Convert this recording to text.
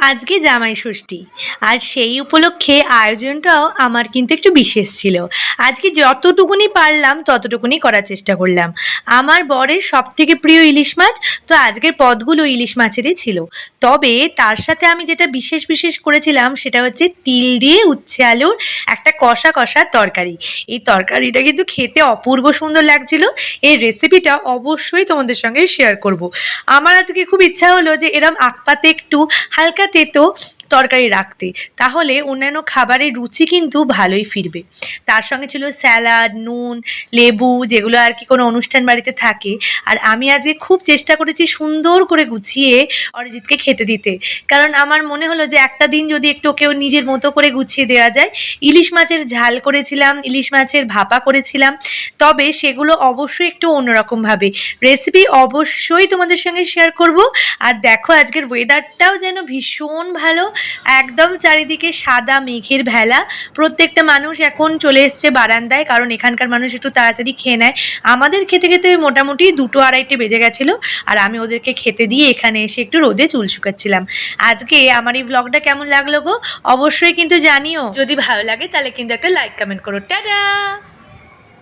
আজকে জামাই ষষ্ঠী আর সেই উপলক্ষে আয়োজনটাও আমার কিন্তু একটু বিশেষ ছিল। আজকে যতটুকুনি পারলাম ততটুকুনি করার চেষ্টা করলাম। আমার বরের সব থেকে প্রিয় ইলিশ মাছ, তো আজকের পদগুলো ইলিশ মাছেরই ছিল। তবে তার সাথে আমি যেটা বিশেষ বিশেষ করেছিলাম সেটা হচ্ছে তিল দিয়ে উচ্ছে আলুর একটা কষা কষা তরকারি। এই তরকারিটা কিন্তু খেতে অপূর্ব সুন্দর লাগছিল। এই রেসিপিটা অবশ্যই তোমাদের সঙ্গে শেয়ার করব। আমার আজকে খুব ইচ্ছা হলো যে এরম আকপাতে একটু হালকা তেতো তরকারি রাখতে, তাহলে অন্যান্য খাবারের রুচি কিন্তু ভালোই ফিরবে। তার সঙ্গে ছিল স্যালাড, নুন, লেবু, যেগুলো আর কি কোনো অনুষ্ঠান বাড়িতে থাকে। আর আমি আজকে খুব চেষ্টা করেছি সুন্দর করে গুছিয়ে অরিজিৎকে খেতে দিতে, কারণ আমার মনে হলো যে একটা দিন যদি একটু ওকেও নিজের মতো করে গুছিয়ে দেওয়া যায়। ইলিশ মাছের ঝাল করেছিলাম, ইলিশ মাছের ভাপা করেছিলাম, তবে সেগুলো অবশ্যই একটু অন্যরকমভাবে। রেসিপি অবশ্যই তোমাদের সঙ্গে শেয়ার করব। আর দেখো আজকের ওয়েদারটাও যেন ভীষণ ভালো, একদম চারিদিকে সাদা মেঘের ভেলা। প্রত্যেকটা মানুষ এখন চলে এসছে বারান্দায়, কারণ এখানকার মানুষ একটু তাড়াতাড়ি খেয়ে নেয়। আমাদের খেতে খেতে মোটামুটি 2-2:30 বেজে গেছিলো, আর আমি ওদেরকে খেতে দিয়ে এখানে এসে একটু রোদে চুল শুকাচ্ছিলাম। আজকে আমার এই ব্লগটা কেমন লাগলো গো অবশ্যই কিন্তু জানিও। যদি ভালো লাগে তাহলে কিন্তু একটা লাইক কমেন্ট করো। টাটা।